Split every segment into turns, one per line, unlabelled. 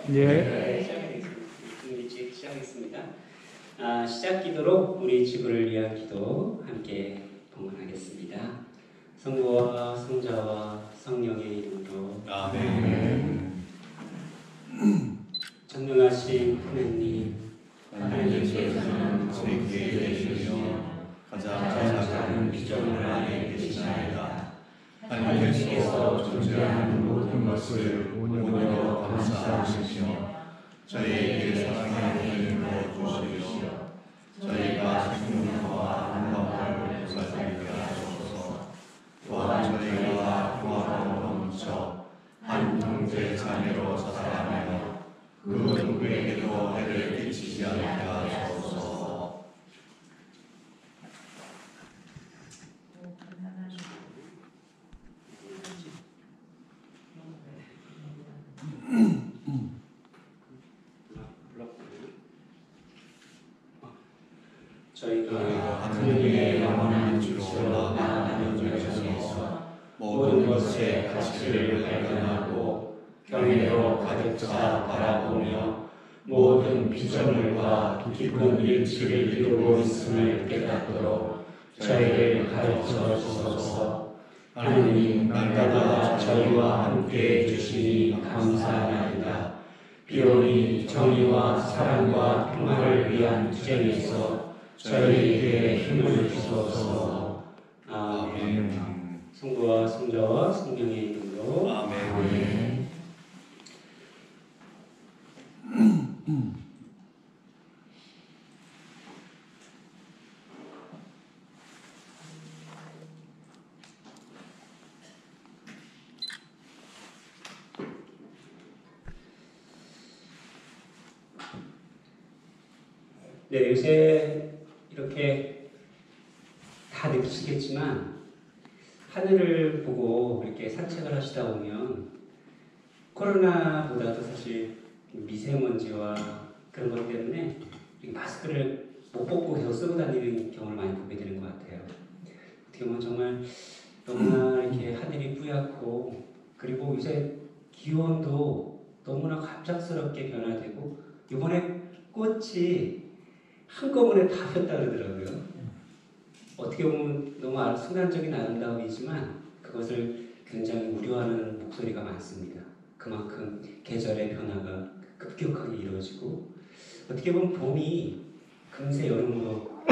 예.
일찍 시작하겠습니다. 시작 기도로 우리 지구를 위한 기도 함께 봉헌하겠습니다. 성부와 성자와 성령의 이름으로
아멘.
전능하신 하나님,
하나님께서는 저희에게 계시며 가장 작은 피조물 안에 계시나이다. 하나님께서 존재하는 모든 것을 온유로 감사하시며 저희에게 사랑의 힘을 부어주시오. 저희가 생명과 건강을 보살피게 하소서. 또한 저희가 평화로 넘쳐 한 형제 자매로 살아가며 그 누구에게도 해를 끼치지 않게 하소서.
저희가
하느님의 영원한 주로 나아가는 중에서 모든 것의 가치를 발견하고 경외로 가득 차 바라보며 모든 피조물과 깊은 일치를 이루고 있음을 깨닫도록 저희를 가르쳐 주소서. 하느님 날마다 저희와 함께 해주시니 감사하나이다. 비오니 정의와 사랑과 평화를 위한 투쟁에서 저희에게 힘을 주소서. 아멘.
성부와 성자와 성령의 이름으로
아멘.
네, 요새 이렇게 다 느끼시겠지만 하늘을 보고 이렇게 산책을 하시다 보면 코로나보다도 사실 미세먼지와 그런 것 때문에 마스크를 못 벗고 계속 쓰고 다니는 경우를 많이 보게 되는 것 같아요. 어떻게 보면 정말 너무나 이렇게 하늘이 뿌옇고, 그리고 요새 기온도 너무나 갑작스럽게 변화되고, 이번에 꽃이 한꺼번에 다 폈다 그러더라고요. 어떻게 보면 너무 순간적인 아름다움이지만 그것을 굉장히 우려하는 목소리가 많습니다. 그만큼 계절의 변화가 급격하게 이루어지고, 어떻게 보면 봄이 금세 여름으로,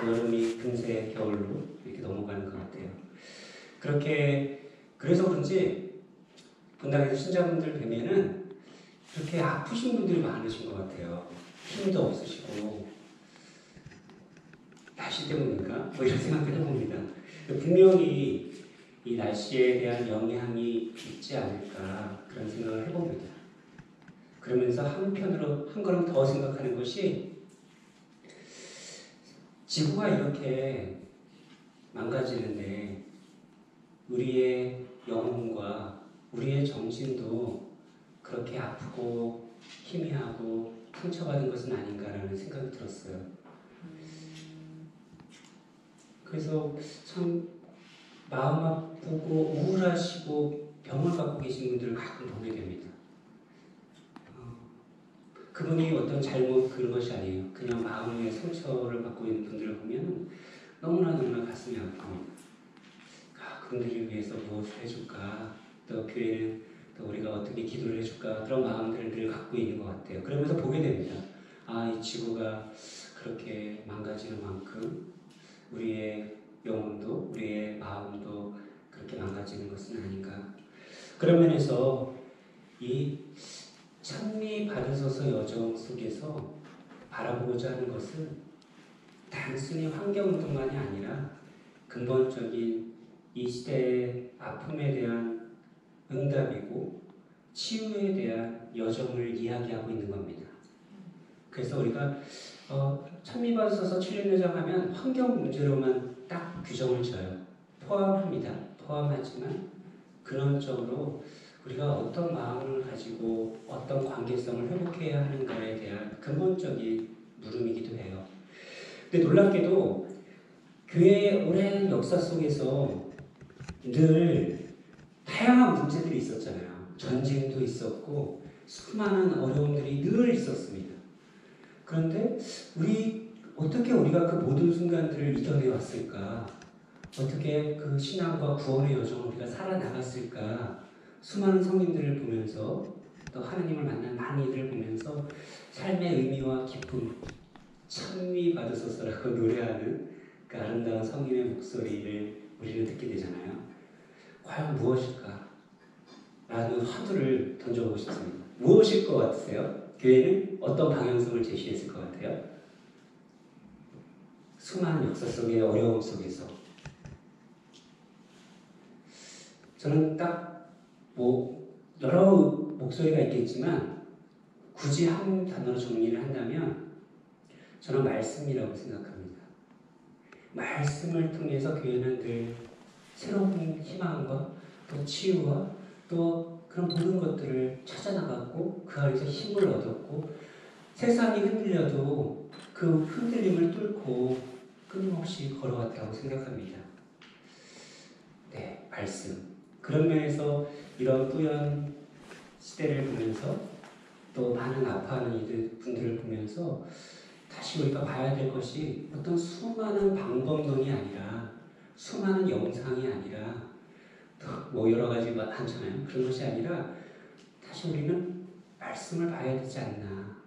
여름이 금세 겨울로 이렇게 넘어가는 것 같아요. 그래서 그런지 본당에서 신자분들 뵈면은 그렇게 아프신 분들이 많으신 것 같아요. 힘도 없으시고, 날씨 때문인가? 뭐 이런 생각도 해봅니다. 분명히 이 날씨에 대한 영향이 있지 않을까, 그런 생각을 해봅니다. 그러면서 한편으로 한 걸음 더 생각하는 것이, 지구가 이렇게 망가지는데 우리의 영혼과 우리의 정신도 그렇게 아프고 희미하고 상처받은 것은 아닌가라는 생각이 들었어요. 그래서 참 마음 아프고 우울하시고 병을 갖고 계신 분들을 가끔 보게 됩니다. 그분이 어떤 잘못 그런 것이 아니에요. 그냥 마음의 상처를 갖고 있는 분들을 보면 너무나 가슴이 아픕니다. 그분들을 위해서 무엇을 해줄까? 또 교회는 또 우리가 어떻게 기도를 해줄까? 그런 마음들을 늘 갖고 있는 것 같아요. 그러면서 보게 됩니다. 이 지구가 그렇게 망가지는 만큼 우리의 영혼도, 우리의 마음도 그렇게 망가지는 것은 아닌가. 그런 면에서 이 찬미 받으소서 여정 속에서 바라보고자 하는 것은 단순히 환경운동만이 아니라 근본적인 이 시대의 아픔에 대한 응답이고 치유에 대한 여정을 이야기하고 있는 겁니다. 그래서 우리가 찬미 받으소서 출연여정 하면 환경 문제로만 딱 규정을 져요. 포함합니다. 포함하지만 근원적으로 우리가 어떤 마음을 가지고 어떤 관계성을 회복해야 하는가에 대한 근본적인 물음이기도 해요. 근데 놀랍게도 교회의 오랜 역사 속에서 늘 다양한 문제들이 있었잖아요. 전쟁도 있었고 수많은 어려움들이 늘 있었습니다. 그런데 어떻게 우리가 그 모든 순간들을 이겨내 왔을까? 어떻게 그 신앙과 구원의 여정을 우리가 살아나갔을까? 수많은 성인들을 보면서 또 하나님을 만난 많은 이들을 보면서 삶의 의미와 기쁨, 찬미 받으소서라고 노래하는 그 아름다운 성인의 목소리를 우리는 듣게 되잖아요. 과연 무엇일까? 라는 화두를 던져보고 싶습니다. 무엇일 것 같으세요? 교회는 어떤 방향성을 제시했을 것 같아요? 수많은 역사 속의 어려움 속에서 저는 여러 목소리가 있겠지만 굳이 한 단어로 정리를 한다면 저는 말씀이라고 생각합니다. 말씀을 통해서 교회는 늘 새로운 희망과 또 치유와 또 그런 모든 것들을 찾아나갔고 그 안에서 힘을 얻었고 세상이 흔들려도 그 흔들림을 뚫고 끊임없이 걸어왔다고 생각합니다. 네, 말씀. 그런 면에서 이런 뿌연 시대를 보면서 또 많은 아파하는 분들을 보면서 다시 우리가 봐야 될 것이 어떤 수많은 방법론이 아니라 수많은 영상이 아니라 또 여러 가지 많잖아요. 그런 것이 아니라 다시 우리는 말씀을 봐야 되지 않나.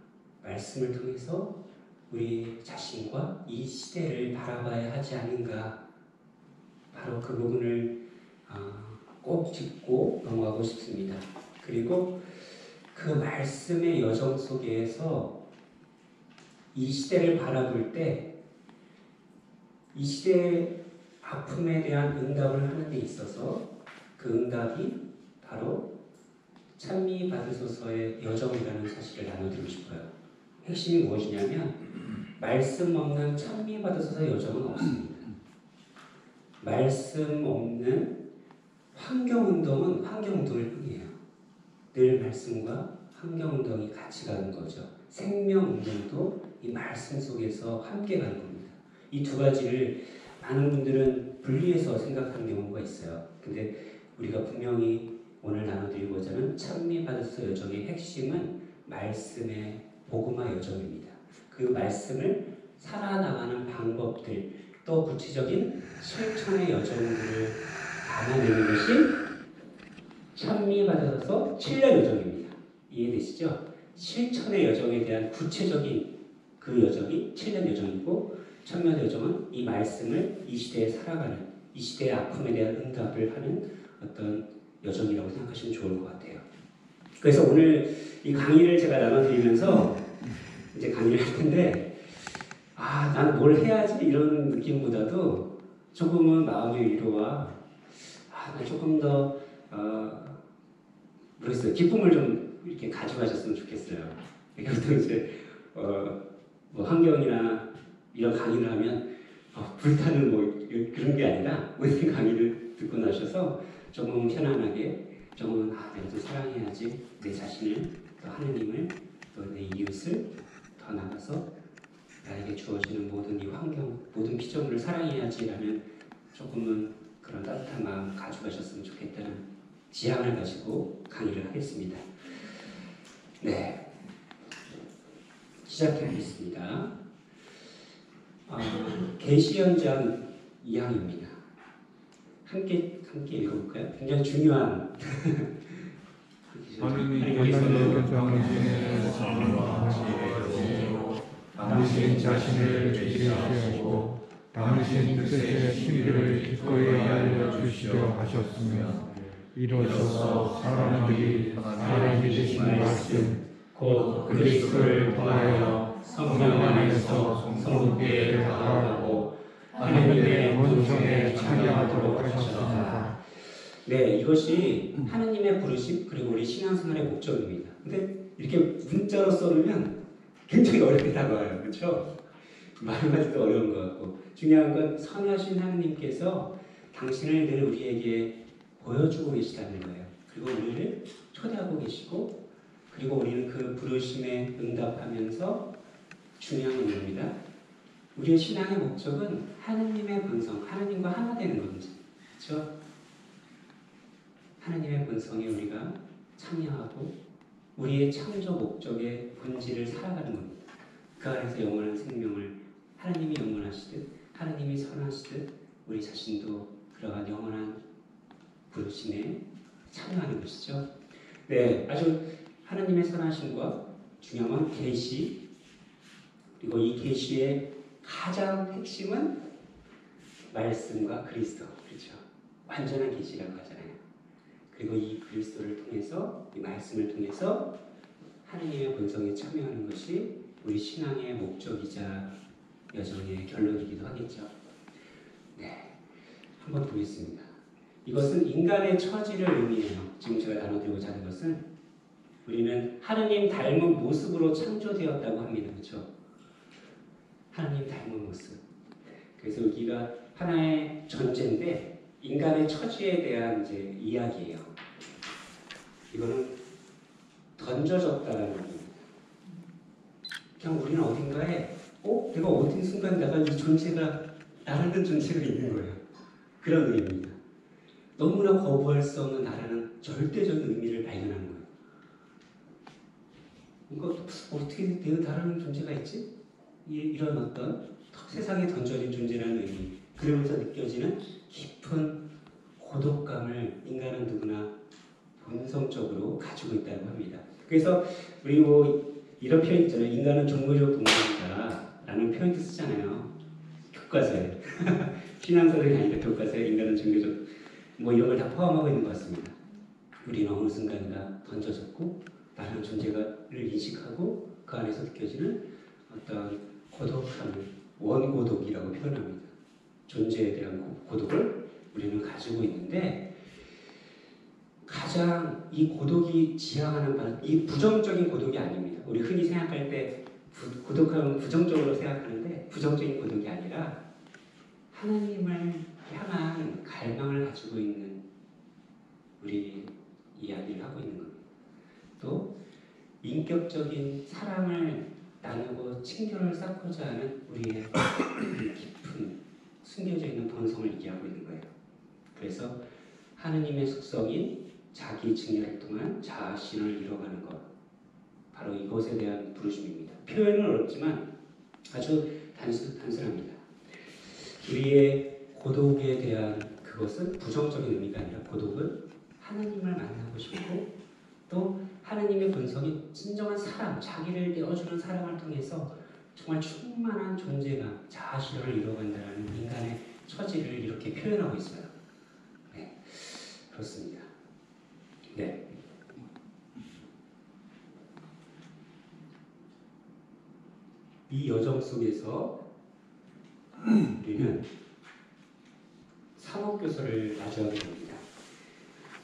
말씀을 통해서 우리 자신과 이 시대를 바라봐야 하지 않은가. 바로 그 부분을 꼭 짚고 넘어가고 싶습니다. 그리고 그 말씀의 여정 속에서 이 시대를 바라볼 때 이 시대의 아픔에 대한 응답을 하는 데 있어서 그 응답이 바로 찬미 받으소서의 여정이라는 사실을 나눠드리고 싶어요. 핵심이 무엇이냐면 말씀 없는 찬미 받으소서의 여정은 없습니다. 말씀 없는 환경운동은 환경운동일 뿐이에요. 늘 말씀과 환경운동이 같이 가는 거죠. 생명운동도 이 말씀 속에서 함께 가는 겁니다. 이 두 가지를 많은 분들은 분리해서 생각하는 경우가 있어요. 근데 우리가 분명히 오늘 나눠드리고자 하는 찬미받으소서 여정의 핵심은 말씀의 복음화 여정입니다. 그 말씀을 살아나가는 방법들, 또 구체적인 실천의 여정들을 담아내는 것이 찬미받으소서 7년 여정입니다. 이해되시죠? 실천의 여정에 대한 구체적인 그 여정이 7년 여정이고 천년 여정은 이 말씀을 이 시대에 살아가는, 이 시대의 아픔에 대한 응답을 하는 어떤 여정이라고 생각하시면 좋을 것 같아요. 그래서 오늘 이 강의를 제가 나눠드리면서 이제 강의를 할 텐데 난 뭘 해야지 이런 느낌보다도 조금은 마음의 위로와 난 조금 더 모르겠어요. 기쁨을 좀 이렇게 가져가셨으면 좋겠어요. 그러니까 보통 이제 뭐 환경이나 이런 강의를 하면 불타는 그런 게 아니라 오늘 강의를 듣고 나셔서 조금 편안하게 조금 내가 좀 사랑해야지 내 자신을 또 하느님을 또 내 이웃을 더 나가서 나에게 주어지는 모든 이 환경 모든 피조물을 사랑해야지라는 조금은 그런 따뜻한 마음 가져가셨으면 좋겠다는 지향을 가지고 강의를 하겠습니다. 네, 시작해 보겠습니다. 계시연장 2항입니다. 함께 읽어볼까요? 굉장히 중요한
하나님께서 당신의 삶과 지혜로 당신 자신을 계시하시고 당신 뜻의 신비를 기꺼이 알려주시려 하셨으며 이로써 사람들이 하나님이 되신 말씀 곧 그리스도를 통하여 성령 안에서 성부에 다가가고 하나님의 본성에 참여하도록 하셨습니다.
네, 이것이 하나님의 부르심 그리고 우리 신앙생활의 목적입니다. 근데 이렇게 문자로 써놓으면 굉장히 어렵게 다가와요. 그렇죠? 말하기도 어려운 것 같고 중요한 건 선하신 하나님께서 당신을 늘 우리에게 보여주고 계시다는 거예요. 그리고 우리를 초대하고 계시고 그리고 우리는 그 부르심에 응답하면서 중요한 건 뭡니다. 우리의 신앙의 목적은 하나님의 본성, 하나님과 하나 되는 겁니다. 그렇죠? 하나님의 본성에 우리가 참여하고 우리의 창조 목적의 본질을 살아가는 겁니다. 그 안에서 영원한 생명을 하나님이 영원하시듯 하나님이 선하시듯 우리 자신도 그러한 영원한 부르심에 참여하는 것이죠. 네, 아주 하나님의 선하심과 중요한 건 계시, 그리고 이 계시의 가장 핵심은 말씀과 그리스도, 그렇죠? 완전한 계시라고 하잖아요. 그리고 이 그리스도를 통해서, 이 말씀을 통해서 하나님의 본성에 참여하는 것이 우리 신앙의 목적이자 여정의 결론이기도 하겠죠. 네, 한번 보겠습니다. 이것은 인간의 처지를 의미해요. 지금 제가 나눠드리고자 하는 것은 우리는 하나님 닮은 모습으로 창조되었다고 합니다. 그렇죠? 하나님 닮은 모습. 그래서 여기가 하나의 전제인데 인간의 처지에 대한 이제 이야기예요. 이거는 던져졌다는 겁니다. 그냥 우리는 어딘가에 내가 어딘 순간에다가 이 존재가 나라는 존재가 있는 거예요. 그런 의미입니다. 너무나 거부할 수 없는 나라는 절대적인 의미를 발견하는 거예요. 그러니까 어떻게 내가 나라는 존재가 있지? 이런 어떤 세상에 던져진 존재라는 의미, 그러면서 느껴지는 깊은 고독감을 인간은 누구나 본성적으로 가지고 있다고 합니다. 그래서 우리 이런 표현 있잖아요. 인간은 종교적 동물이다 라는 표현도 쓰잖아요. 교과서에. 신앙서적이 아니라 교과서에 인간은 종교적 이런 걸 다 포함하고 있는 것 같습니다. 우리는 어느 순간인가 던져졌고 나라는 존재를 인식하고 그 안에서 느껴지는 어떤 고독함을 원고독이라고 표현합니다. 존재에 대한 고독을 우리는 가지고 있는데 가장 이 고독이 지향하는 바는 이 부정적인 고독이 아닙니다. 우리 흔히 생각할 때 고독함은 부정적으로 생각하는데 부정적인 고독이 아니라 하나님을 향한 갈망을 가지고 있는 우리 이야기를 하고 있는 겁니다. 또 인격적인 사랑을 나누고 친교를 쌓고자 하는 우리의 깊은 숨겨져 있는 본성을 얘기하고 있는 거예요. 그래서 하느님의 속성인 자기 증여를 통한 자신을 이뤄가는 것, 바로 이것에 대한 부르심입니다. 표현은 어렵지만 아주 단순합니다. 우리의 고독에 대한 그것은 부정적인 의미가 아니라 고독은 하나님을 만나고 싶고 또 하나님의 본성이 진정한 사랑, 자기를 내어주는 사랑을 통해서 정말 충만한 존재감, 자아실현을 이뤄간다는 인간의 처지를 이렇게 표현하고 있어요. 네, 그렇습니다. 네. 이 여정 속에서 우리는 삼업교서를 마주하게 됩니다.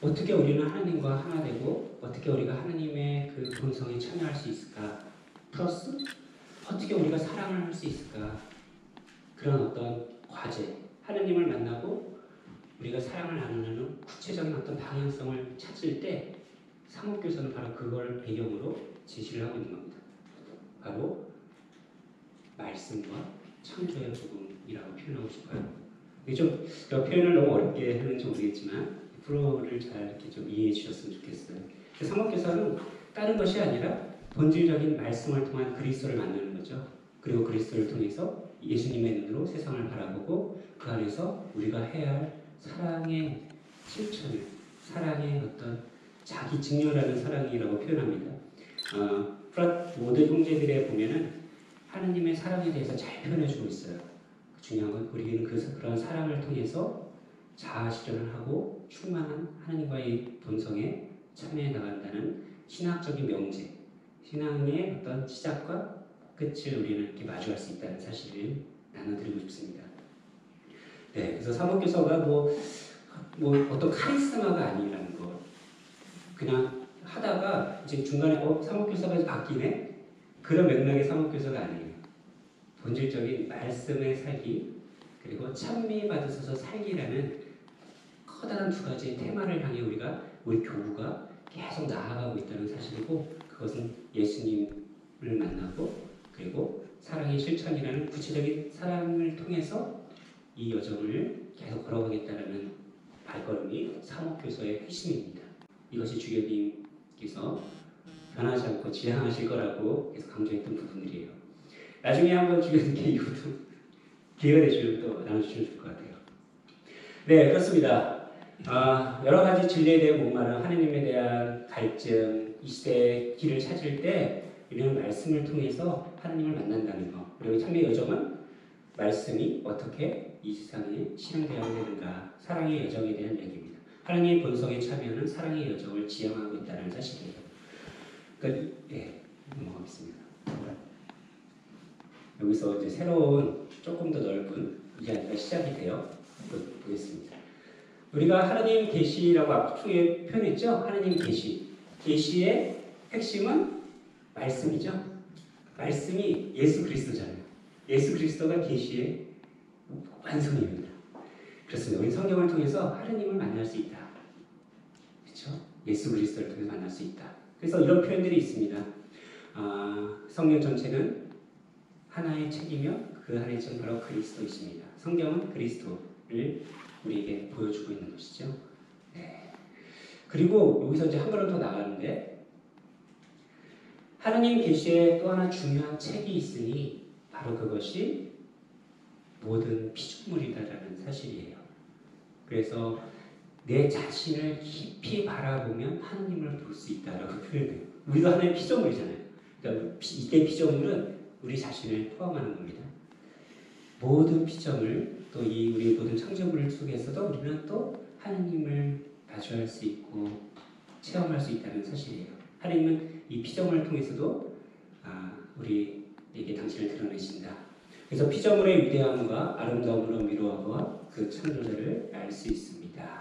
어떻게 우리는 하나님과 하나 되고 어떻게 우리가 하나님의 그 본성에 참여할 수 있을까? 플러스 어떻게 우리가 사랑을 할 수 있을까? 그런 어떤 과제, 하나님을 만나고 우리가 사랑을 나누는 구체적인 어떤 방향성을 찾을 때 삼업교서는 바로 그걸 배경으로 제시를 하고 있는 겁니다. 바로 말씀과 창조의 복음이라고 표현하고 싶어요. 이게 좀 표현을 너무 어렵게 하는지 모르겠지만 프로를 잘 이렇게 좀 이해해 주셨으면 좋겠어요. 삼업교서는 다른 것이 아니라 본질적인 말씀을 통한 그리스도를 만나는 거죠. 그리고 그리스도를 통해서 예수님의 눈으로 세상을 바라보고 그 안에서 우리가 해야 할 사랑의 실천을, 사랑의 어떤 자기 증여라는 사랑이라고 표현합니다. 모든 형제들에 보면은 하나님의 사랑에 대해서 잘 표현해주고 있어요. 중요한 건 우리는 그런 사랑을 통해서 자아 실현을 하고 충만한 하나님과의 본성에 참여해 나간다는 신학적인 명제, 신앙의 어떤 시작과 끝을 우리는 이렇게 마주할 수 있다는 사실을 나눠드리고 싶습니다. 네, 그래서 삼업교서가 뭐 어떤 카리스마가 아니라는 거, 그냥 하다가 이제 중간에 삼업교서가 바뀌네? 그런 맥락의 삼업교서가 아니에요. 본질적인 말씀의 살기, 그리고 찬미 받으셔서 살기라는 커다란 두 가지의 테마를 향해 우리 교구가 계속 나아가고 있다는 사실이고, 그것은 예수님을 만나고 그리고 사랑의 실천이라는 구체적인 사랑을 통해서 이 여정을 계속 걸어가겠다라는 발걸음이 삼업교서의 핵심입니다. 이것이 주교님께서 변하지 않고 지향하실 거라고 계속 강조했던 부분들이에요. 나중에 한번 주변 이후도 기회가 되시면 또 나눠주시면 좋을 것 같아요. 네, 그렇습니다. 여러 가지 진리에 대한 목마름, 하느님에 대한 갈증, 이 시대의 길을 찾을 때 우리는 말씀을 통해서 하느님을 만난다는 것. 그리고 참의 여정은 말씀이 어떻게 이 세상에 실현되어야 되는가, 사랑의 여정에 대한 얘기입니다. 하나님의 본성에 참여하는 사랑의 여정을 지향하고 있다는 사실이에요. 그러니까, 넘어가겠습니다. 여기서 이제 새로운 조금 더 넓은 이야기가 시작이 돼요. 보겠습니다. 우리가 하나님 계시라고 앞쪽에 표현했죠. 하나님 계시. 계시의 핵심은 말씀이죠. 말씀이 예수 그리스도잖아요. 예수 그리스도가 계시의 완성입니다. 그렇습니다. 우리 성경을 통해서 하나님을 만날 수 있다. 그렇죠? 예수 그리스도를 통해서 만날 수 있다. 그래서 이런 표현들이 있습니다. 성경 전체는 하나의 책이며 그 하나의 책 바로 그리스도이십니다. 성경은 그리스도를 우리에게 보여주고 있는 것이죠. 네. 그리고 여기서 이제 한 걸음 더 나가는데 하나님 계시에 또 하나 중요한 책이 있으니 바로 그것이 모든 피조물이다라는 사실이에요. 그래서 내 자신을 깊이 바라보면 하나님을 볼 수 있다라고 표현해요. 우리도 하나의 피조물이잖아요. 그러니까 이때 피조물은 우리 자신을 포함하는 겁니다. 모든 피조물 또 이 우리 모든 창조물 속에서도 우리는 또 하나님을 마주할 수 있고 체험할 수 있다는 사실이에요. 하나님은 이 피조물을 통해서도 우리에게 당신을 드러내신다. 그래서 피조물의 위대함과 아름다움으로 미루어와 그 창조자를 알 수 있습니다.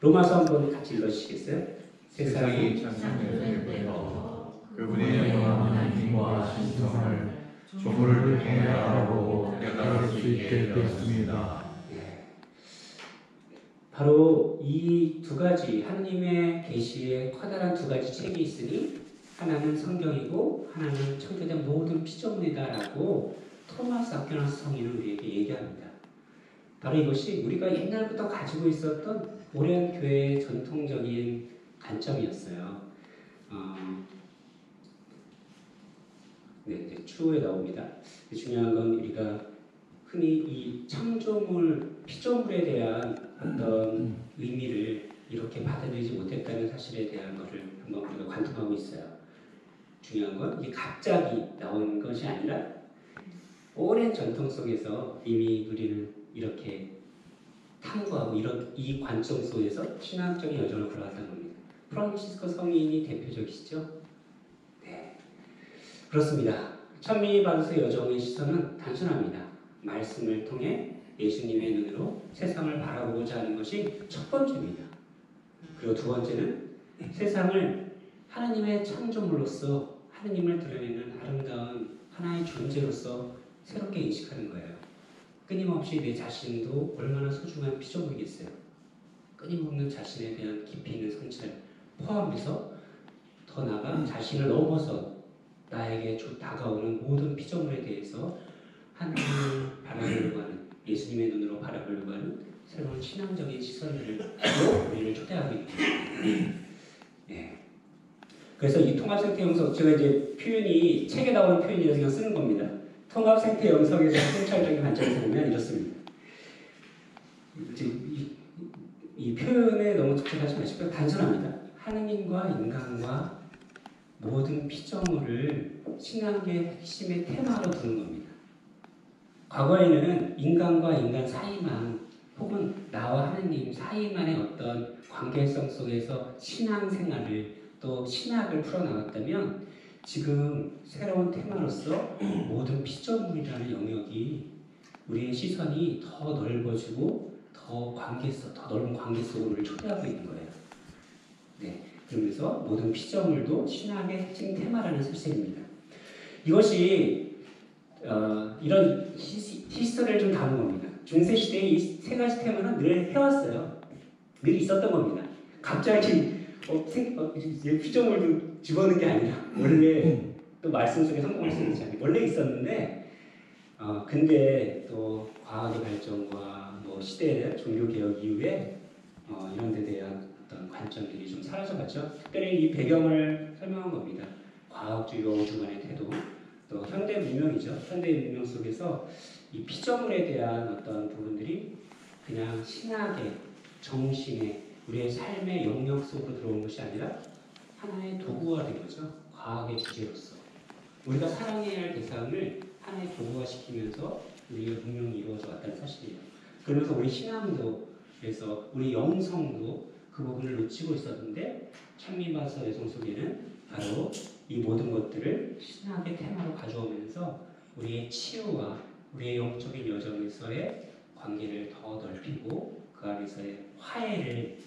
로마서 한번 같이 읽어주시겠어요?
세상이 창조될 때부터 그분의 영원한 힘과 신성을 조물을 통해 알아보고 깨달을 수 있게 되었습니다.
바로 이 두 가지 하나님의 계시에 커다란 두 가지 책이 있으니 하나는 성경이고 하나는 창조된 모든 피조물이다라고 토마스 아퀴나스 성인은 우리에게 얘기합니다. 바로 이것이 우리가 옛날부터 가지고 있었던 오랜 교회의 전통적인 관점이었어요. 이제 추후에 나옵니다. 중요한 건 우리가 흔히 이 창조물, 피조물에 대한 어떤 의미를 이렇게 받아들이지 못했다는 사실에 대한 것을 한번 우리가 관통하고 있어요. 중요한 건 이게 갑자기 나온 것이 아니라 오랜 전통 속에서 이미 우리는 이렇게 탐구하고 이 관점 속에서 신앙적인 여정을 걸어왔다는 겁니다. 프란시스코 성인이 대표적이시죠? 네, 그렇습니다. 천미 바루스의 여정의 시선은 단순합니다. 말씀을 통해 예수님의 눈으로 세상을 바라보고자 하는 것이 첫 번째입니다. 그리고 두 번째는 세상을 하나님의 창조물로서 하나님을 드러내는 아름다운 하나의 존재로서 새롭게 인식하는 거예요. 끊임없이 내 자신도 얼마나 소중한 피조물이겠어요. 끊임없는 자신에 대한 깊이 있는 성찰 포함해서 더 나아가 자신을 넘어서 나에게 다가오는 모든 피조물에 대해서 하나님을 바라보려고 하는 예수님의 눈으로 바라보려고 하는 새로운 신앙적인 시선들로 우리를 초대하고 있는 거예요. 네. 그래서 이 통합 생태 영성 제가 이제 표현이 책에 나오는 표현이라서 그냥 쓰는 겁니다. 통합 생태 영성에서 성찰적인 관점에서 보면 이렇습니다. 이 표현에 너무 독특하지 마시고 단순합니다. 하느님과 인간과 모든 피조물을 신앙의 핵심의 테마로 두는 겁니다. 과거에는 인간과 인간 사이만 혹은 나와 하느님 사이만의 어떤 관계성 속에서 신앙생활을 또 신학을 풀어나갔다면 지금 새로운 테마로서 모든 피조물이라는 영역이 우리의 시선이 더 넓어지고 더 넓은 관계 속으로 우리를 초대하고 있는 거예요. 네, 그러면서 모든 피조물도 신학의 핵심 테마라는 사실입니다. 이것이 이런 히스토리를 좀 다룬 겁니다. 중세시대의 이 세 가지 테마는 늘 해왔어요. 늘 있었던 겁니다. 갑자기 피조물도 집어넣은 게 아니라 원래 또 말씀 속에 성경을 쓰지 않아요. 원래 있었는데 근데 또 과학의 발전과 뭐 시대에 대한 종교 개혁 이후에 이런 데 대한 어떤 관점들이 좀 사라져갔죠. 특별히 이 배경을 설명한 겁니다. 과학주의와 우주관의 태도, 또 현대 문명이죠. 현대 문명 속에서 이 피조물에 대한 어떤 부분들이 그냥 신학의, 정신의, 우리의 삶의 영역 속으로 들어온 것이 아니라 하나의 도구가 된 거죠. 과학의 주제로서. 우리가 사랑해야 할 대상을 하나의 도구화 시키면서 우리의 문명이 이루어져 왔다는 사실이에요. 그러면서 우리 신앙도, 그래서 우리 영성도 그 부분을 놓치고 있었는데 찬미바서 여성 속에는 바로 이 모든 것들을 신학의 테마로 가져오면서 우리의 치유와 우리의 영적인 여정에서의 관계를 더 넓히고 그 안에서의 화해를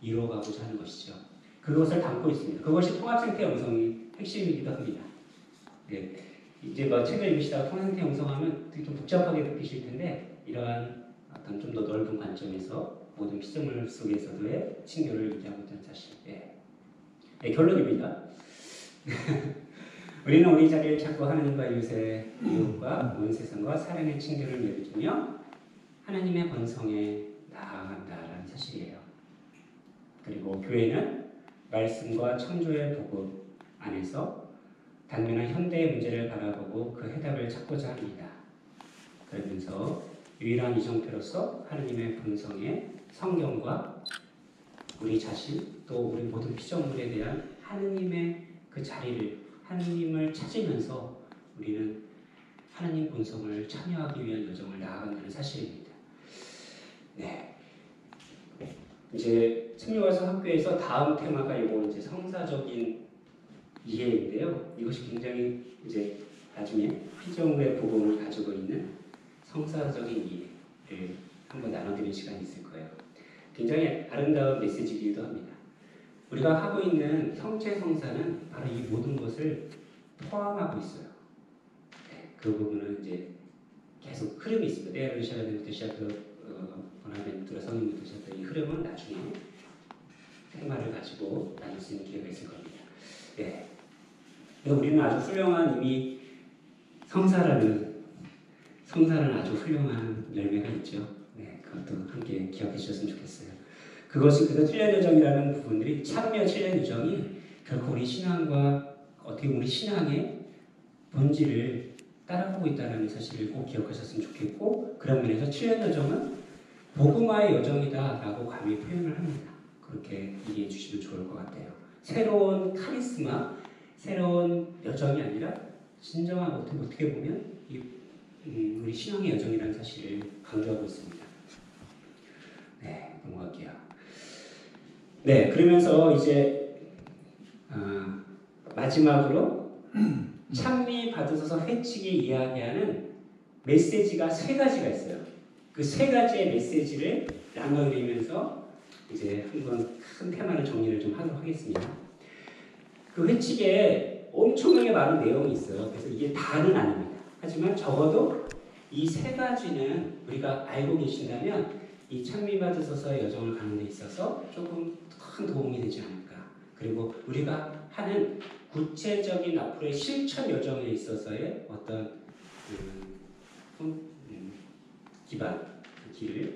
이루어가고자 하는 것이죠. 그것을 담고 있습니다. 그것이 통합생태 영성의 핵심이기도 합니다. 네. 이제 뭐 책을 읽으시다가 통합생태 영성하면 되게 좀 복잡하게 느끼실 텐데 이러한 어떤 좀 더 넓은 관점에서 모든 피조물 속에서도의 친교를 얘기하고 있다는 사실. 네. 네, 결론입니다. 우리는 우리 자리를 찾고 하나님과 이웃과 온 세상과 사랑의 친교를 맺으며 하나님의 번성에 나아간다라는 사실이에요. 그리고 교회는 말씀과 창조의 복음 안에서 당면한 현대의 문제를 바라보고 그 해답을 찾고자 합니다. 그러면서 유일한 이정표로서 하나님의 본성의 성경과 우리 자신 또 우리 모든 피조물에 대한 하느님의 그 자리를 하느님을 찾으면서 우리는 하나님 본성을 참여하기 위한 여정을 나아간다는 사실입니다. 네. 이제 승려와서 학교에서 다음 테마가 이거 이제 성사적인 이해인데요. 이것이 굉장히 이제 나중에 피조물의 복음을 가지고 있는 성사적인 이해를 한번 나눠드릴 시간이 있을 거예요. 굉장히 아름다운 메시지이기도 합니다. 우리가 하고 있는 형체 성사는 바로 이 모든 것을 포함하고 있어요. 네, 그 부분은 이제 계속 흐름이 있습니다. 때르샤가부터 시작해서 보나벤투라 성인부터 시작해서 이 흐름은 나중에 테마를 가지고 나눌 수 있는 기회가 있을 겁니다. 네. 그래서 우리는 아주 훌륭한 이미 성사라는 아주 훌륭한 열매가 있죠. 네, 그것도 함께 기억해 주셨으면 좋겠어요. 그것이 그래서 7년 여정이라는 부분들이 참여 7년 여정이 결코 우리 신앙과 어떻게 우리 신앙의 본질을 따라가고 있다는 사실을 꼭 기억하셨으면 좋겠고 그런 면에서 7년 여정은 복음화의 여정이다라고 감히 표현을 합니다. 그렇게 이해해 주시면 좋을 것 같아요. 새로운 카리스마, 새로운 여정이 아니라 진정한 어떻게 보면 우리 신앙의 여정이라는 사실을 강조하고 있습니다. 네, 넘어갈게요. 네, 그러면서 이제 마지막으로 찬미 받으셔서 회칙이 이야기하는 메시지가 세 가지가 있어요. 그 세 가지의 메시지를 나눠드리면서 이제 한번 큰 테마를 정리를 좀 하도록 하겠습니다. 그 회칙에 엄청나게 많은 내용이 있어요. 그래서 이게 다는 아닙니다. 하지만 적어도 이 세 가지는 우리가 알고 계신다면 이 찬미받으셔서의 여정을 가는 데 있어서 조금 큰 도움이 되지 않을까. 그리고 우리가 하는 구체적인 앞으로의 실천 여정에 있어서의 어떤 기반, 그 길을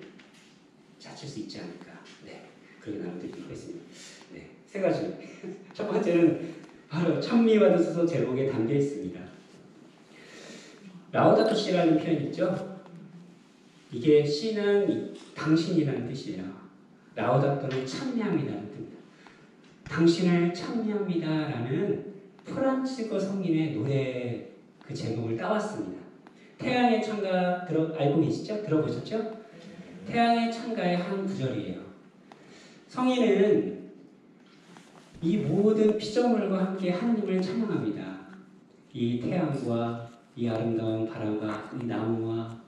찾을 수 있지 않을까. 네, 그렇게 나눠드리도록 하겠습니다. 네, 세 가지. 첫 번째는 바로 찬미받으셔서 제목에 담겨 있습니다. 라우다토 시라는 표현이 있죠. 이게 시는 당신이라는 뜻이에요. 라우다토는 찬미합니다라는 뜻입니다. 당신을 찬미합니다라는 프란치스코 성인의 노래 그 제목을 따왔습니다. 태양의 창가 알고 계시죠? 들어보셨죠? 태양의 창가의 한 구절이에요. 성인은 이 모든 피조물과 함께 하느님을 찬양합니다. 이 태양과 이 아름다운 바람과 이 나무와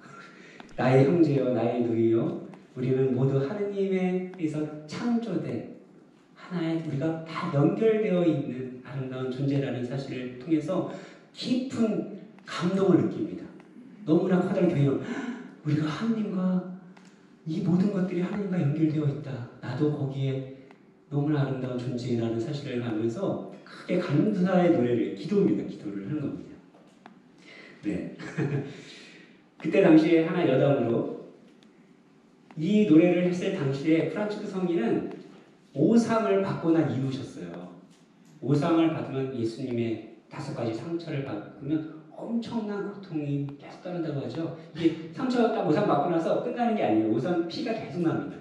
나의 형제여 나의 누이여 우리는 모두 하느님에서 창조된 하나의 우리가 다 연결되어 있는 아름다운 존재라는 사실을 통해서 깊은 감동을 느낍니다. 너무나 커다란 교회는 우리가 하느님과 이 모든 것들이 하느님과 연결되어 있다. 나도 거기에 너무나 아름다운 존재라는 사실을 알면서 크게 감사의 노래를 기도를 하는 겁니다. 네. 그때 당시에 하나 여담으로 이 노래를 했을 당시에 프란치스코 성인은 오상을 받고 난 이유셨어요. 오상을 받으면 예수님의 5가지 상처를 받으면 엄청난 고통이 계속 따른다고 하죠. 이게 상처가 딱 오상 받고 나서 끝나는 게 아니에요. 오상 피가 계속 납니다.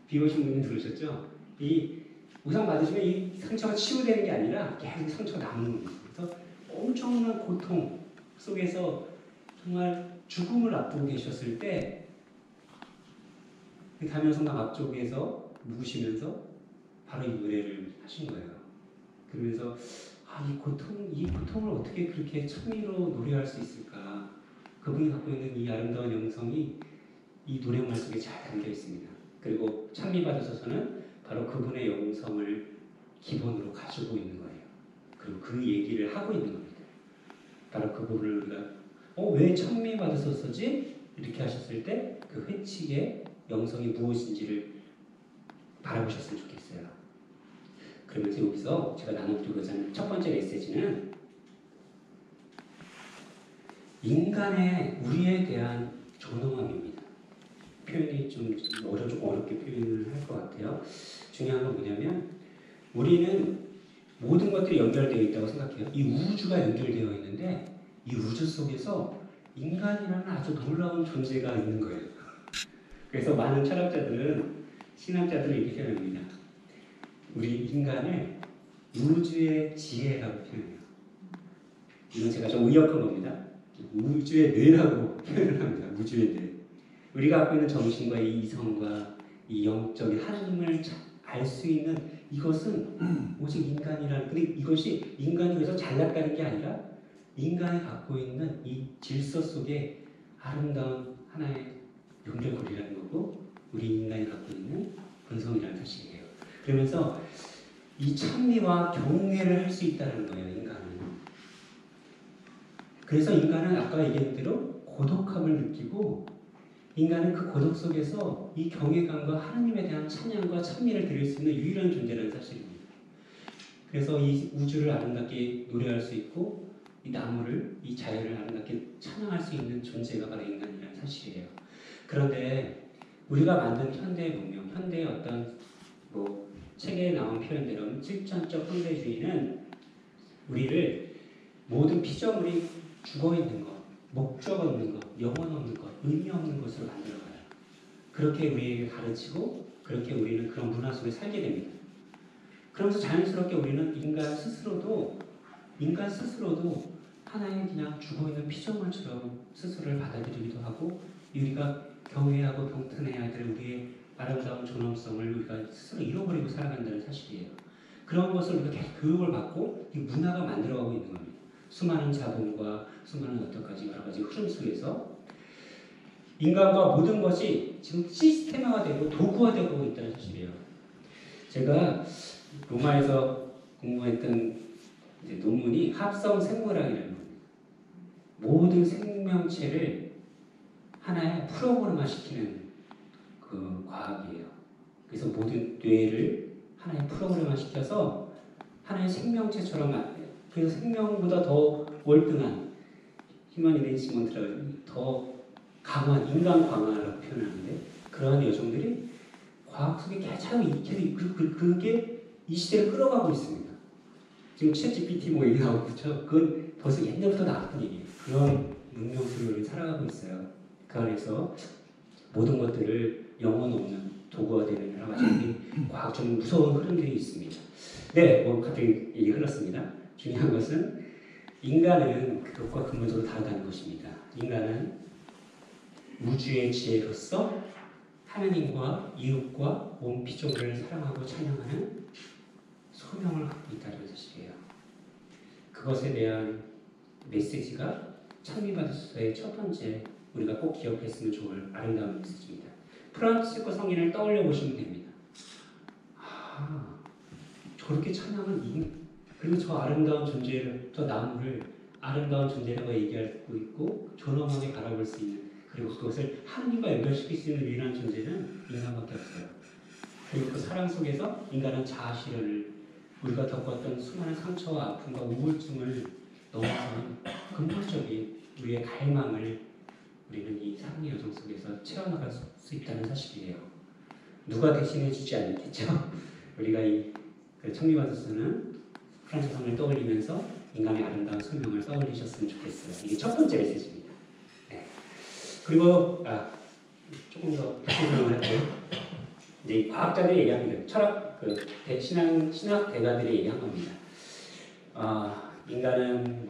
비 오신 분이 들으셨죠? 이 오상 받으시면 이 상처가 치유되는 게 아니라 계속 상처가 남는 거예요. 그래서 엄청난 고통 속에서 정말 죽음을 앞두고 계셨을 때 가면성당 앞쪽에서 묵으시면서 바로 이 노래를 하신 거예요. 그러면서 이 고통을 어떻게 그렇게 찬미로 노래할 수 있을까? 그분이 갖고 있는 이 아름다운 영성이 이 노래말 속에 잘 담겨 있습니다. 그리고 찬미 받으셔서는 바로 그분의 영성을 기본으로 가지고 있는 거예요. 그리고 그 얘기를 하고 있는 겁니다. 바로 그 부분을 우리가 왜 찬미 받으셨지? 이렇게 하셨을 때 그 회칙의 영성이 무엇인지를 바라보셨으면 좋겠어요. 그러면서 여기서 제가 나눠드리고자 하는 첫 번째 메시지는 인간의 우리에 대한 존엄함입니다. 표현이 좀 어렵게 표현을 할 것 같아요. 중요한 건 뭐냐면 우리는 모든 것들이 연결되어 있다고 생각해요. 이 우주가 연결되어 있는데 이 우주 속에서 인간이라는 아주 놀라운 존재가 있는 거예요. 그래서 많은 철학자들은 신학자들은 이렇게 표현합니다. 우리 인간을 우주의 지혜라고 표현해요. 이건 제가 좀 의역한 겁니다. 우주의 뇌라고 표현을 합니다. 우주의 뇌. 우리가 갖고 있는 정신과 이 이성과 이 영적인 하나님을 알 수 있는 이것은 오직 인간이라는, 근데 이것이 인간이 그래서 잘났다는 게 아니라 인간이 갖고 있는 이 질서 속에 아름다운 하나의 연결고리라는 거고 우리 인간이 갖고 있는 본성이라는 사실이에요. 그러면서 이 찬미와 경외를 할 수 있다는 거예요, 인간은. 그래서 인간은 아까 얘기한 대로 고독함을 느끼고 인간은 그 고독 속에서 이 경외감과 하나님에 대한 찬양과 찬미를 드릴 수 있는 유일한 존재라는 사실입니다. 그래서 이 우주를 아름답게 노래할 수 있고 이 나무를, 이 자연을 아름답게 찬양할 수 있는 존재가 바로 인간이라는 사실이에요. 그런데 우리가 만든 현대의 문명, 현대의 어떤 책에 나온 표현대로 실천적 현대주의는 우리를 모든 피조물이 죽어있는 것, 목적 없는 것, 영혼 없는 것, 의미 없는 것으로 만들어가요. 그렇게 우리에게 가르치고 그렇게 우리는 그런 문화 속에 살게 됩니다. 그러면서 자연스럽게 우리는 인간 스스로도 하나의 그냥 죽어있는 피조물처럼 스스로를 받아들이기도 하고 우리가 경외하고 병탄해야 될 우리의 아름다운 존엄성을 우리가 스스로 잃어버리고 살아간다는 사실이에요. 그런 것을 우리가 계속 교육을 받고 이 문화가 만들어가고 있는 겁니다. 수많은 자본과 수많은 여러 가지 흐름 속에서 인간과 모든 것이 지금 시스템화되고 도구화되고 있다는 사실이에요. 제가 로마에서 공부했던 논문이 합성생물학이라는 겁니다. 모든 생명체를 하나의 프로그램화시키는 그 과학이에요. 그래서 모든 뇌를 하나의 프로그램화시켜서 하나의 생명체처럼 만들어요. 그래서 생명보다 더 월등한 휴머니즘을 더 강한 인간 강화라고 표현하는데 그러한 여정들이 과학 속에 계속 그게 이 시대를 끌어가고 있습니다. 지금 챗 GPT 얘기 나오고 그렇죠? 그건 벌써 옛날부터 나왔던 얘기예요. 그런 문명 속에 우리 살아가고 있어요. 그 안에서 모든 것들을 영혼 없는 도구화되는 여러 가지 과학적 무서운 흐름들이 있습니다. 네, 갑자기 얘기 흘렀습니다. 중요한 것은 인간은 그것과 근본적으로 다르다는 것입니다. 인간은 우주의 지혜로서 하나님과 이웃과 온 피조물을 사랑하고 찬양하는 소명을 갖고 있다는 사실이에요. 그것에 대한 메시지가 찬미받으소서의 첫 번째 우리가 꼭 기억했으면 좋을 아름다운 메시지입니다. 프란치스코 성인을 떠올려 보시면 됩니다. 저렇게 찬양은 그리고 저 아름다운 존재를, 저 나무를 아름다운 존재라고 얘기하고 있고 존엄하게 바라볼 수 있는, 그리고 그것을 하나님과 연결시킬 수 있는 유일한 존재는 인간밖에 없어요. 그리고 그 사랑 속에서 인간은 자아 실현을, 우리가 겪었던 수많은 상처와 아픔과 우울증을 넘어서는 근본적인 우리의 갈망을 우리는 이 사랑의 여정 속에서 채워나갈 수 있다는 사실이에요. 누가 대신해 주지 않겠죠? 우리가 그 청리받으서는 프란츠 성을 떠올리면서 인간의 아름다운 소명을 떠올리셨으면 좋겠어요. 이게 첫 번째 메시지입니다. 네. 그리고 조금 더 설명을 할게요. 이제 과학자들이 얘기합니다. 철학 신학 대가들이 얘기한 겁니다. 인간은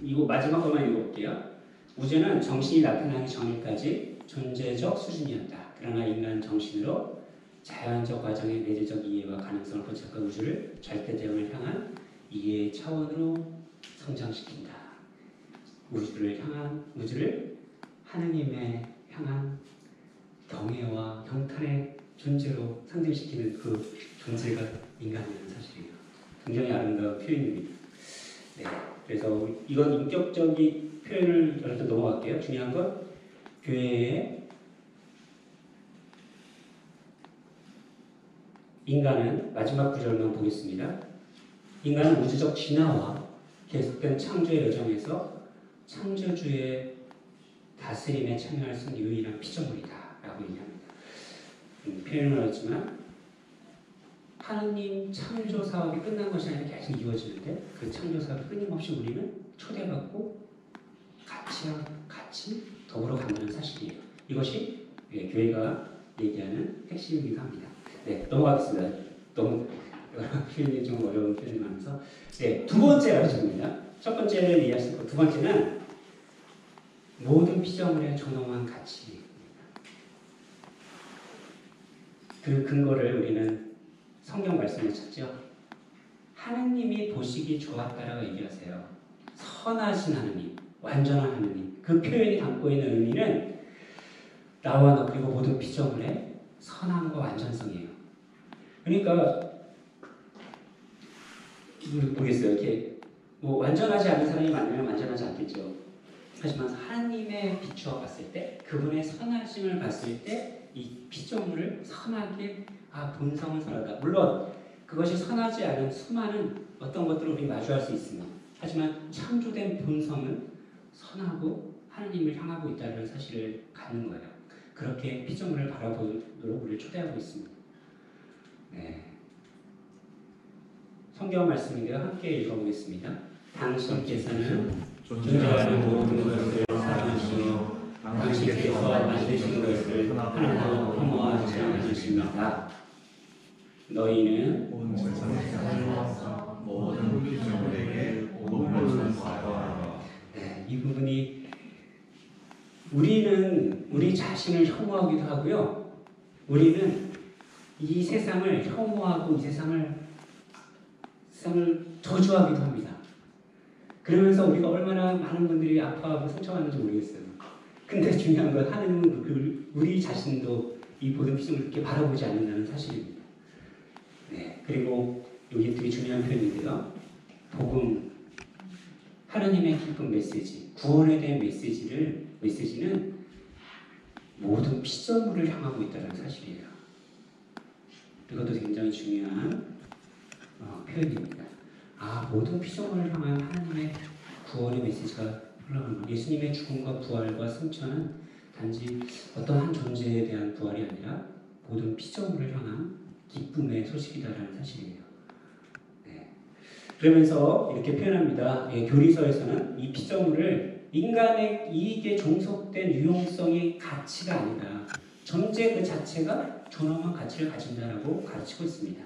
이거 마지막 것만 읽어볼게요. 우주는 정신이 나타나기 전까지 존재적 수준이었다. 그러나 인간 정신으로 자연적 과정의 내재적 이해와 가능성을 포착한 우주를 절대대응을 향한 이해의 차원으로 성장시킨다. 우주를 하느님의 향한 경애와 경탄의 존재로 상징시키는 그 존재가 인간이라는 사실이에요. 굉장히 아름다운 표현입니다. 네, 그래서 이건 인격적인 표현을 여러분 넘어갈게요. 중요한 건 교회의 인간은 마지막 구절만 보겠습니다. 인간은 우주적 진화와 계속된 창조의 여정에서 창조주의 다스림에 참여할 수 있는 유일한 피조물이다 라고 얘기합니다. 표현을 하지만 하나님 창조 사업이 끝난 것이 아니라 계속 이루어지는데 그 창조 사업이 끊임없이 우리는 초대받고 같이 더불어 간다는 사실이에요. 이것이 교회가 얘기하는 핵심이기도 합니다. 네, 넘어가겠습니다. 너무 표현이 좀 어려운 표현이 많아서 네, 두 번째 가르침입니다. 첫 번째는 이해하셨고 두 번째는 모든 피조물의 존엄한 가치입니다. 그 근거를 우리는 성경 말씀에 찾죠. 하느님이 보시기 좋았다라고 얘기하세요. 선하신 하느님, 완전한 하느님. 그 표현이 담고 있는 의미는 나와 너 그리고 모든 피조물의 선함과 완전성이에요. 그러니까 모르겠어요. 이렇게 완전하지 않은 사람이 만나면 완전하지 않겠죠. 하지만 하나님의 비추어 봤을 때, 그분의 선하심을 봤을 때 이 피조물을 선하게 본성은 선하다. 물론 그것이 선하지 않은 수많은 어떤 것들을 우리 마주할 수 있습니다. 하지만 창조된 본성은 선하고 하나님을 향하고 있다는 사실을 갖는 거예요. 그렇게 피조물을 바라보도록 우리를 초대하고 있습니다. 네. 성경 말씀인데요. 함께 읽어보겠습니다. 당신께서는 존재하는 모든 것을 사랑하시며 당신께서 만드신 것을 하나도 혐오하지 않으십니다. 너희는
온 세상에 살아서 모든 피조물에게 복음을 전하라.
네, 이 부분이 우리는 우리 자신을 혐오하기도 하고요. 우리는 이 세상을 혐오하고 이 세상을 저주하기도 합니다. 그러면서 우리가 얼마나 많은 분들이 아파하고 상처받는지 모르겠어요. 근데 중요한 건 하나님은 우리 자신도 이 모든 피조물을 그렇게 바라보지 않는다는 사실입니다. 네, 그리고 여기 되게 중요한 표현인데요. 복음, 하나님의 기쁜 메시지, 구원에 대한 메시지는 모든 피조물을 향하고 있다는 사실이에요. 이것도 굉장히 중요한 표현입니다. 모든 피조물을 향한 하나님의 구원의 메시지가 흘러가는 것. 예수님의 죽음과 부활과 승천은 단지 어떤 한 존재에 대한 부활이 아니라 모든 피조물을 향한 기쁨의 소식이다라는 사실이에요. 네. 그러면서 이렇게 표현합니다. 교리서에서는 이 피조물을 인간의 이익에 종속된 유용성의 가치가 아니다. 존재 그 자체가 존엄한 가치를 가진다라고 가르치고 있습니다.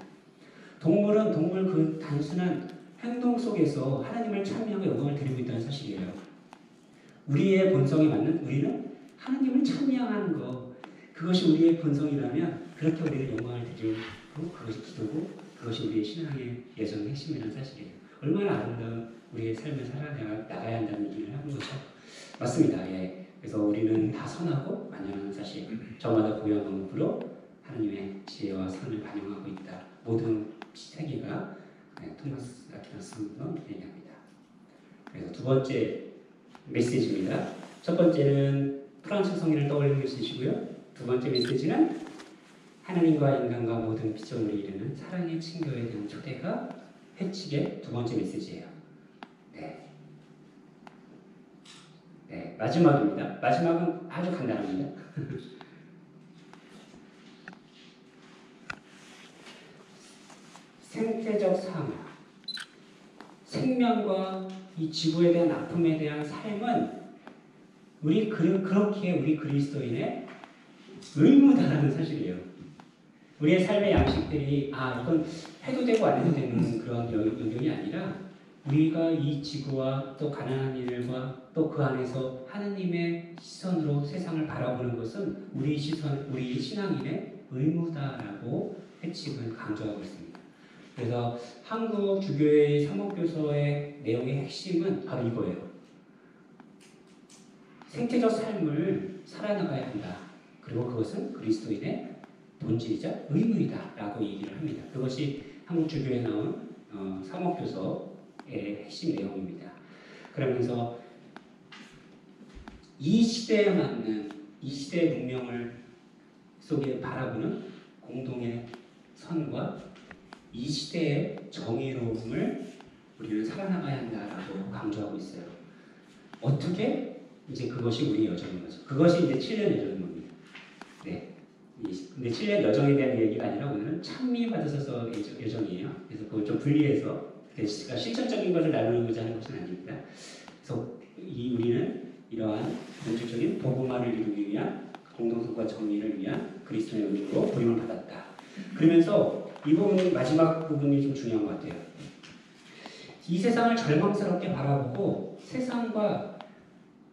동물은 동물 그 단순한 행동 속에서 하나님을 찬미하고 영광을 드리고 있다는 사실이에요. 우리의 본성에 맞는 우리는 하나님을 찬양하는 것, 그것이 우리의 본성이라면 그렇게 우리는 영광을 드리고 그것이 기도고 그것이 우리의 신앙의 예정의 핵심이라는 사실이에요. 얼마나 아름다운 우리의 삶을 살아나가야 한다는 얘기를 하는 거죠. 맞습니다. 예. 그래서 우리는 다 선하고 완전한 사실, 저마다 고유한 법으로 하나님의 지혜와 선을 반영하고 있다. 모든 세계가 토마스 아퀴나스도 얘기합니다. 그래서 두 번째 메시지입니다. 첫 번째는 프란츠 성인을 떠올리는 메시지고요. 두 번째 메시지는 하나님과 인간과 모든 피조물이 이루는 사랑의 친교에 대한 초대가 회칙의 두 번째 메시지예요. 네. 네, 마지막입니다. 마지막은 아주 간단합니다. 생태적 삶, 생명과 이 지구에 대한 아픔에 대한 삶은 그렇게 우리 그리스도인의 의무다라는 사실이에요. 우리의 삶의 양식들이 이건 해도 되고 안 해도 되는 그런 영역이 아니라 우리가 이 지구와 또 가난한 이들과 또 그 안에서 하느님의 시선으로 세상을 바라보는 것은 우리 신앙인의 의무다라고 회칙은 강조하고 있습니다. 그래서 한국 주교의 사목교서의 내용의 핵심은 바로 이거예요. 생태적 삶을 살아나가야 한다. 그리고 그것은 그리스도인의 본질이자 의무이다 라고 얘기를 합니다. 그것이 한국 주교에 나온 사목교서의 핵심 내용입니다. 그러면서 이 시대에 맞는 이 시대의 문명을 속에 바라보는 공동의 선과 이 시대의 정의로움을 우리는 살아나가야 한다라고 강조하고 있어요. 어떻게? 이제 그것이 우리 여정인 거죠. 그것이 이제 7년 여정인 겁니다. 네. 근데 7년 여정에 대한 얘기가 아니라 오늘은 찬미 받으셔서 여정이에요. 그래서 그걸 좀 분리해서 실천적인 것을 나누고자 하는 것은 아닙니다. 그래서 우리는 이러한 본질적인 복음화를 이루기 위한 공동선과 정의를 위한 그리스도의 의미로 부름을 받았다. 그러면서 이 부분 마지막 부분이 좀 중요한 것 같아요. 이 세상을 절망스럽게 바라보고 세상과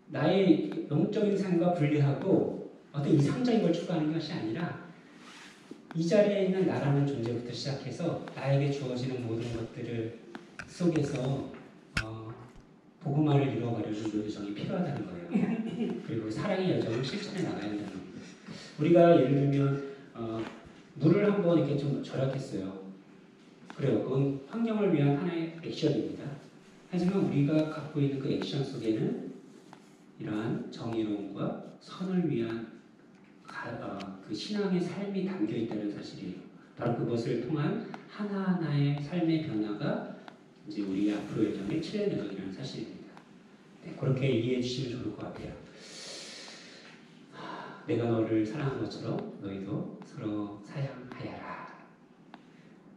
나의 영적인 삶과 분리하고 어떤 이상적인 걸 추구하는 것이 아니라 이 자리에 있는 나라는 존재부터 시작해서 나에게 주어지는 모든 것들을 속에서 복음화를 이루어가려는 그 여정이 필요하다는 거예요. 그리고 사랑의 여정을 실천해 나가야 한다는 겁니다. 우리가 예를 들면 물을 한번 이렇게 좀 절약했어요. 그래요. 그건 환경을 위한 하나의 액션입니다. 하지만 우리가 갖고 있는 그 액션 속에는 이러한 정의로움과 선을 위한 그 신앙의 삶이 담겨 있다는 사실이에요. 바로 그것을 통한 하나하나의 삶의 변화가 이제 우리 앞으로 여정의 7년 여정이라는 사실입니다. 네, 그렇게 이해해 주시면 좋을 것 같아요. 내가 너를 사랑한 것처럼 너희도 서로 사랑하여라.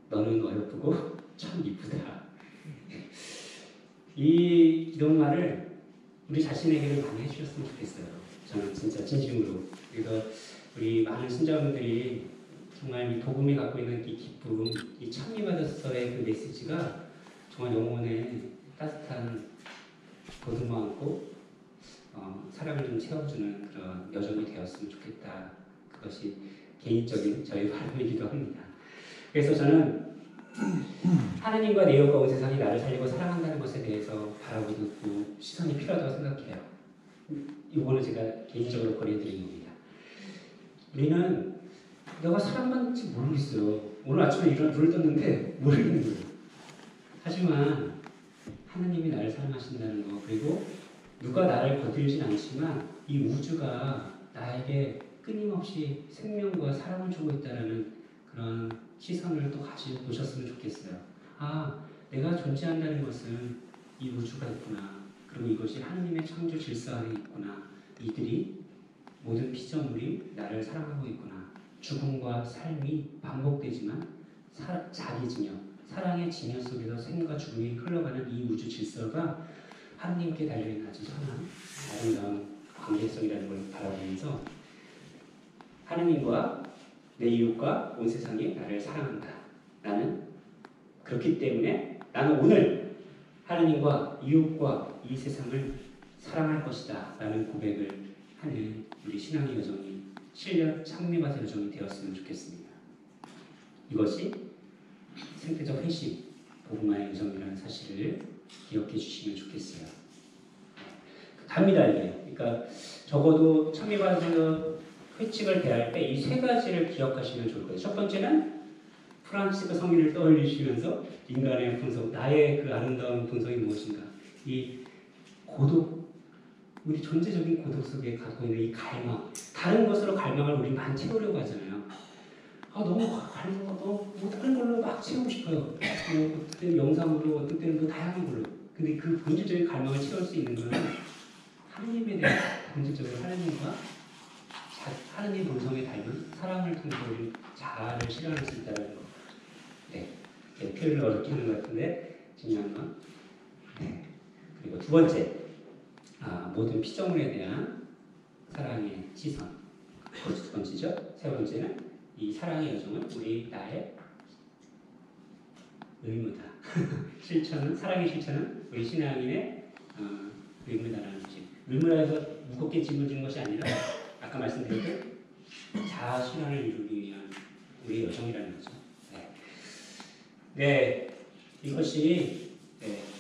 너는 어여쁘고 참 이쁘다. 이 기도말을 우리 자신에게는 많이 해주셨으면 좋겠어요. 저는 진짜 진심으로. 그래서 우리 많은 신자분들이 정말 이 복음이 갖고 있는 이 기쁨, 이 찬미받아서의 그 메시지가 정말 영혼에 따뜻한 보듬어 안고 사랑을 좀 채워주는 그런 여정이 되었으면 좋겠다. 그것이 개인적인 저의 바람이기도 합니다. 그래서 저는 하나님과 내 이웃과 온 세상이 나를 살리고 사랑한다는 것에 대해서 바라보고 시선이 필요하다고 생각해요. 이거는 제가 개인적으로 권해드린 겁니다. 우리는 내가 사랑받는지 모르겠어요. 오늘 아침에 눈을 떴는데 모르겠는 거예요. 하지만 하나님이 나를 사랑하신다는 거, 그리고 누가 나를 건드리진 않지만 이 우주가 나에게 끊임없이 생명과 사랑을 주고 있다는 그런 시선을 또 가지고 보셨으면 좋겠어요. 내가 존재한다는 것은 이 우주가 있구나. 그리고 이것이 하나님의 창조 질서 안에 있구나. 이들이 모든 피조물이 나를 사랑하고 있구나. 죽음과 삶이 반복되지만 자기 진영, 사랑의 진영 속에서 생과 죽음이 흘러가는 이 우주 질서가 하나님께 달려있는 아주 선한 아름다운 관계성이라는 걸 바라보면서 하나님과 내 이웃과 온 세상이 나를 사랑한다. 나는 그렇기 때문에 나는 오늘 하나님과 이웃과 이 세상을 사랑할 것이다 라는 고백을 하는 우리 신앙의 여정이 7년 창미받은 여정이 되었으면 좋겠습니다. 이것이 생태적 회심, 복음화의 여정이라는 사실을 기억해 주시면 좋겠어요. 답니다 이게. 그러니까 적어도 창미받은 회칙을 대할 때 이 세 가지를 기억하시면 좋을 거예요. 첫 번째는 프란치스코 성인을 떠올리시면서 인간의 본성, 나의 그 아름다운 본성이 무엇인가. 이 고독, 우리 존재적인 고독 속에 갖고 있는 이 갈망, 다른 것으로 갈망을 우리 많이 채우려고 하잖아요. 너무 갈망, 너무 다른 걸로 막 채우고 싶어요. 어떤 때는 영상으로, 어떤 때는 뭐 다양한 걸로. 근데 그 본질적인 갈망을 채울 수 있는 것은 하나님에 대한 본질적으로 하나님 본성에 닮은 사랑을 통해서 우리 자아를 실현할 수 있다는 거. 네. 표현을 어렵게 하는 것 같은데 중요한 건. 네. 그리고 두 번째, 모든 피조물에 대한 사랑의 시선. 그것이 두 번째죠. 세 번째는 이 사랑의 여정은 나의 의무다. 사랑의 실천은 우리 신앙인의 의무다라는 것이. 의무라서 무겁게 짊어지는 것이 아니라 아까 말씀드렸던 자아 실현을 이루기 위한 우리의 여정이라는 거죠. 네, 이것이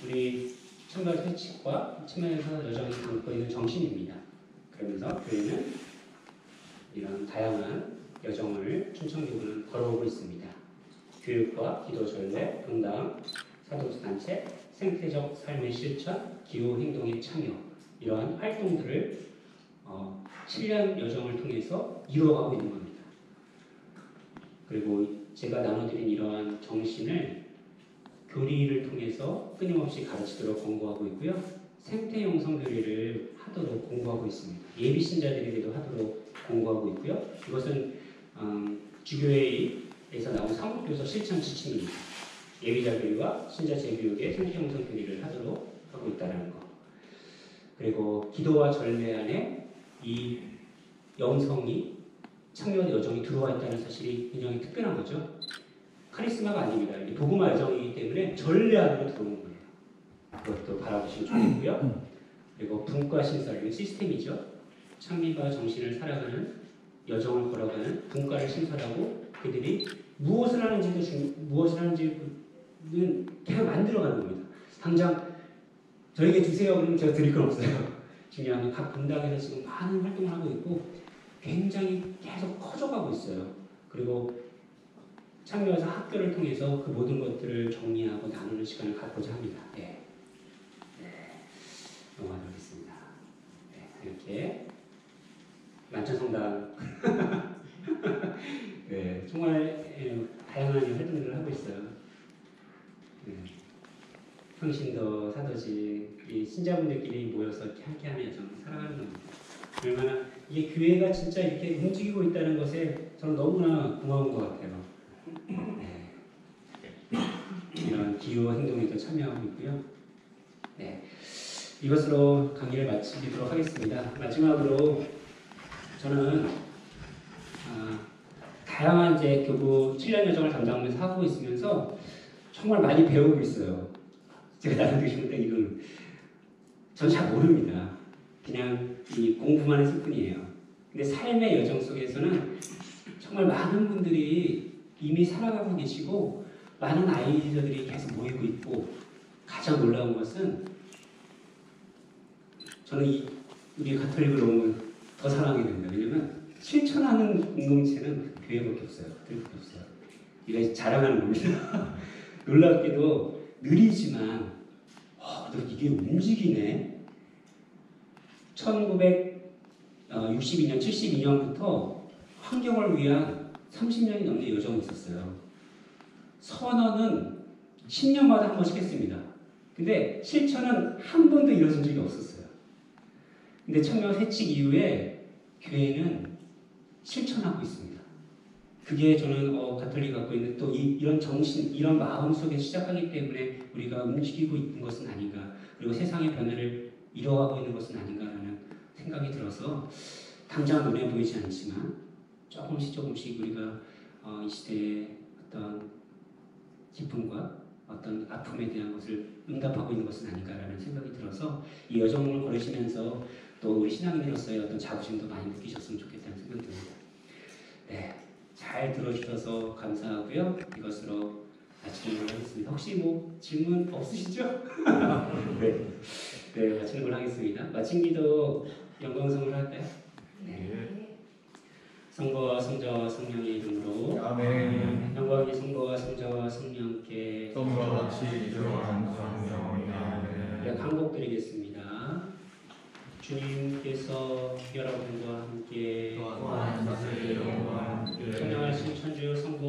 우리 청별 회칙과 측면에서 여정이 담고 있는 정신입니다. 그러면서 교회는 이런 다양한 여정을 충청교구는 걸어오고 있습니다. 교육과 기도 전례, 분당, 사도수 단체, 생태적 삶의 실천, 기후 행동의 참여 이러한 활동들을 7년 여정을 통해서 이루어가고 있는 겁니다. 그리고 제가 나눠드린 이러한 정신을 교리를 통해서 끊임없이 가르치도록 권고하고 있고요. 생태 영성 교리를 하도록 공부하고 있습니다. 예비 신자들에게도 하도록 공부하고 있고요. 이것은 주교회에서 나온 사목교서 실천 지침입니다. 예비자 교리와 신자 재교육의 생태 영성 교리를 하도록 하고 있다는 것. 그리고 기도와 전례 안에 이 영성이 참여 여정이 들어와 있다는 사실이 굉장히 특별한 거죠. 카리스마가 아닙니다. 도구마 여정이기 때문에 전례 안으로 들어오는 거예요. 그것도 바라보시면 좋겠고요. 그리고 분과 신설, 시스템이죠. 창리와 정신을 살아가는 여정을 걸어가는 분과를 신설하고 그들이 무엇을 하는지는 계속 만들어가는 겁니다. 당장 저에게 주세요 그러면 제가 드릴 건 없어요. 중요한 건 각 분당에서 지금 많은 활동을 하고 있고 굉장히 계속 커져가고 있어요. 그리고 참여해서 학교를 통해서 그 모든 것들을 정리하고 나누는 시간을 갖고자 합니다. 넘어가겠습니다. 이렇게 만천성당 정말 다양한 활동들을 하고 있어요. 평신도, 사도직, 이 신자분들끼리 모여서 함께하는 여정 살아가는 겁니다. 얼마나 이게 교회가 진짜 이렇게 움직이고 있다는 것에 저는 너무나 고마운 것 같아요. 이런 기후 행동에도 참여하고 있고요. 이것으로 강의를 마치도록 하겠습니다. 마지막으로 저는 다양한 교구 7년 여정을 담당하면서 하고 있으면서 정말 많이 배우고 있어요. 제가 나눠드리는 때 이건 전 잘 모릅니다. 그냥 이 공부만 했을 뿐이에요. 근데 삶의 여정 속에서는 정말 많은 분들이 이미 살아가고 계시고 많은 아이디어들이 계속 모이고 있고 가장 놀라운 것은 저는 우리 가톨릭을 너무 더 사랑하게 됩니다. 왜냐면 실천하는 공동체는 교회밖에 없어요. 가톨릭밖에 없어요. 이게 자랑하는 겁니다. 놀랍게도 느리지만 또 이게 움직이네. 1962년, 72년부터 환경을 위한 30년이 넘는 여정이 있었어요. 선언은 10년마다 한 번씩 했습니다. 근데 실천은 한 번도 이루어진 적이 없었어요. 근데 청년 회칙 이후에 교회는 실천하고 있습니다. 그게 저는 가톨릭이 갖고 있는 또 이런 정신, 이런 마음 속에 시작하기 때문에 우리가 움직이고 있는 것은 아닌가, 그리고 세상의 변화를 이뤄가고 있는 것은 아닌가라는 생각이 들어서 당장 눈에 보이지 않지만 조금씩 우리가 이 시대의 어떤 기쁨과 어떤 아픔에 대한 것을 응답하고 있는 것은 아닌가라는 생각이 들어서 이 여정을 걸으시면서 또 우리 신앙인으로서의 어떤 자부심도 많이 느끼셨으면 좋겠다는 생각이 듭니다. 잘 들어주셔서 감사하고요. 이것으로 마치는 걸로 하겠습니다. 혹시 질문 없으시죠? 네, 마치는 걸로 하겠습니다. 마친 기도 영광성을 할까요? 성부와 성자와 성령의 이름으로
아멘.
영광이 성부와 성자와 성령께
성과 같이 이제와 항상 영원히 아멘.
한곡드리겠습니다. 주님께서 여러분과 함께
또한 사세의 영광
찬양하신 천주 성부